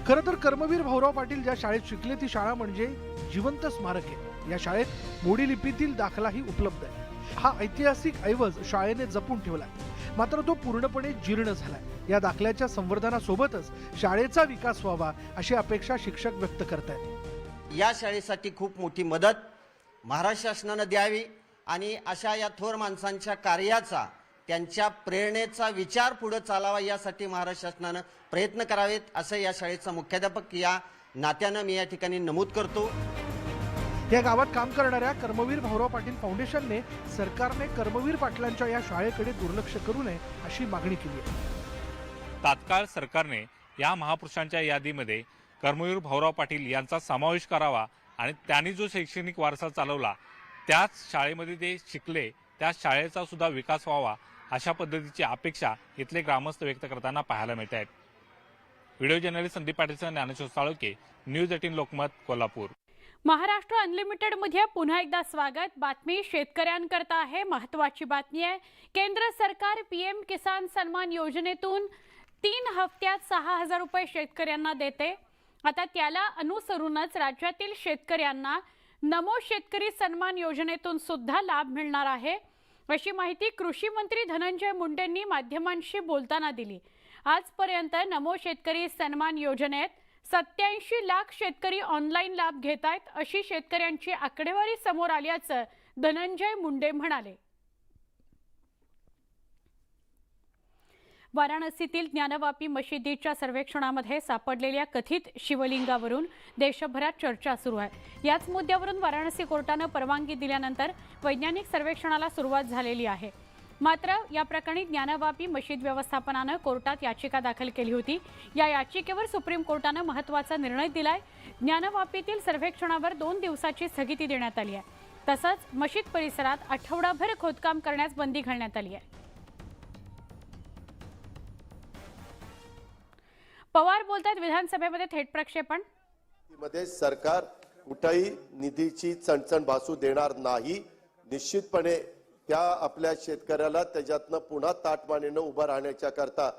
खरं तर कर्मवीर भाऊराव पाटील ज्या शाळेत शिकले ती शाळा म्हणजे जिवंत स्मारक आहे. या शाळेत मोडी लिपीतील दाखलाही उपलब्ध आहे. हा ऐतिहासिक ऐवज शाळेने जपून ठेवलाय, मात्र तो पूर्णपणे जीर्ण झालाय. या दाखल्याच्या संवर्धनासोबतच शाळेचा विकास व्हावा अशी अपेक्षा शिक्षक व्यक्त करतायत. या शाळेसाठी खूप मोठी मदत महाराष्ट्र शासनानं द्यावी आणि अशा या थोर माणसांच्या कार्याचा, त्यांच्या प्रेरणेचा विचार पुढे चालावा यासाठी महाराष्ट्र शासनानं प्रयत्न करावेत असं या शाळेचा मुख्याध्यापक या नात्यानं मी या ठिकाणी नमूद करतो. या गावात काम करणाऱ्या कर्मवीर भाऊराव पाटील फाउंडेशनने सरकारने कर्मवीर पाटलांच्या या शाळेकडे दुर्लक्ष करू नये अशी मागणी केली आहे. तात्काळ सरकारने या महापुरुषांच्या यादीमध्ये कर्मवीर भाऊराव पाटील यांचा समावेश करावा आणि त्यांनी जो शैक्षणिक वारसा चालवला त्याच शाळेमध्ये ते शिकले त्या शाळेचा सुद्धा विकास व्हावा अशा पद्धतीची अपेक्षा इथले ग्रामस्थ व्यक्त करताना पाहायला मिळत आहेत. व्हिडिओ जर्नलिस्ट संदीप पाटीलसह ज्ञानेश्वर साळुंके, न्यूज 18 लोकमत, कोल्हापूर. महाराष्ट्र अनलिमिटेड मध्ये पुन्हा एकदा स्वागत. बातमी शेतकऱ्यांकरता आहे. महत्त्वाची बातमी आहे. केंद्र सरकार पीएम किसान सन्मान योजनेतून 3 हप्त्यात 6,000 रुपये शेतकऱ्यांना देते. आता त्याला अनुसरूनच राज्यातील शेतकऱ्यांना नमो शेतकरी सन्मान योजनेतून सुद्धा लाभ मिळणार आहे अशी माहिती कृषी मंत्री धनंजय मुंडेंनी माध्यमांशी बोलताना दिली. आजपर्यंत नमो शेतकरी सन्मान योजनेत 87 लाख शेतकरी ऑनलाईन लाभ घेत आहेत अशी शेतकऱ्यांची आकडेवारी समोर आल्याचं धनंजय मुंडे म्हणाले. वाराणसीतील ज्ञानवापी मशिदीच्या सर्वेक्षणामध्ये सापडलेल्या कथित शिवलिंगावरून देशभरात चर्चा सुरू आहे. याच मुद्द्यावरून वाराणसी कोर्टानं परवानगी दिल्यानंतर वैज्ञानिक सर्वेक्षणाला सुरुवात झालेली आहे. मात्र या प्रकरणी ज्ञानवापी मशीद व्यवस्थापनानं कोर्टात याचिका दाखल केली होती. या याचिकेवर सुप्रीम कोर्टानं महत्त्वाचा निर्णय दिलाय. ज्ञानवापीतील सर्वेक्षणावर 2 दिवसाची स्थगिती देण्यात आली आहे. तसंच मशीद परिसरात आठवडाभर खोदकाम करण्यास बंदी घालण्यात आली आहे. पवार बोलतात. विधानसभेमध्ये थेट प्रक्षेपण. मध्ये सरकार कुठेही निधीची चणचण भासू देणार नाही. निश्चितपणे त्या आपल्या शेतकऱ्याला त्याच्यातनं पुन्हा ताटमानेनं उभं राहण्याच्या करता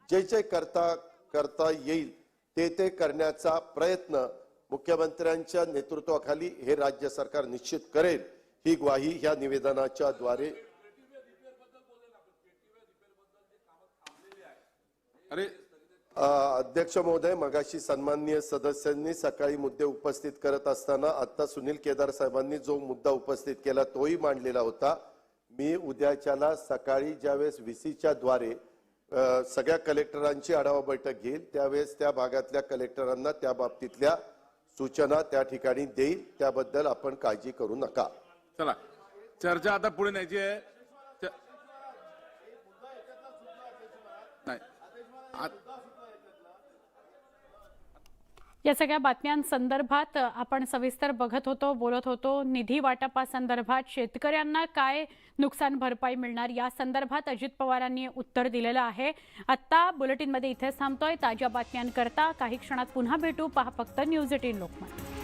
जे करता येईल ते करण्याचा प्रयत्न मुख्यमंत्र्यांच्या नेतृत्वाखाली हे राज्य सरकार निश्चित करेल ही ग्वाही ह्या निवेदनाच्या द्वारे. अध्यक्ष महोदय, मगाशी सन्माननीय सदस्यांनी सकाळी मुद्दे उपस्थित करत असताना आता सुनील केदार साहेबांनी जो मुद्दा उपस्थित केला तोही मांडलेला होता. मी उद्याच्याला सकाळी ज्यावेळेस VCच्या द्वारे सगळ्या कलेक्टरांची आढावा बैठक घेईल त्यावेळेस त्या भागातल्या कलेक्टरांना त्या बाबतीतल्या सूचना त्या ठिकाणी देईल. त्याबद्दल आपण काळजी करू नका. चला चर्चा आता पुढे न्यायची आहे. या सगळ्या बातम्यांसंदर्भात आपण सविस्तर बघत होतो, बोलत होतो. निधी वाटपासंदर्भात शेतकऱ्यांना काय नुकसान भरपाई मिळणार या संदर्भात अजित पवारांनी उत्तर दिलेलं आहे. आत्ता बुलेटिनमध्ये इथेच थांबतोय. ताज्या बातम्यांकरता काही क्षणात पुन्हा भेटू. पहा फक्त न्यूज 18 लोकमत.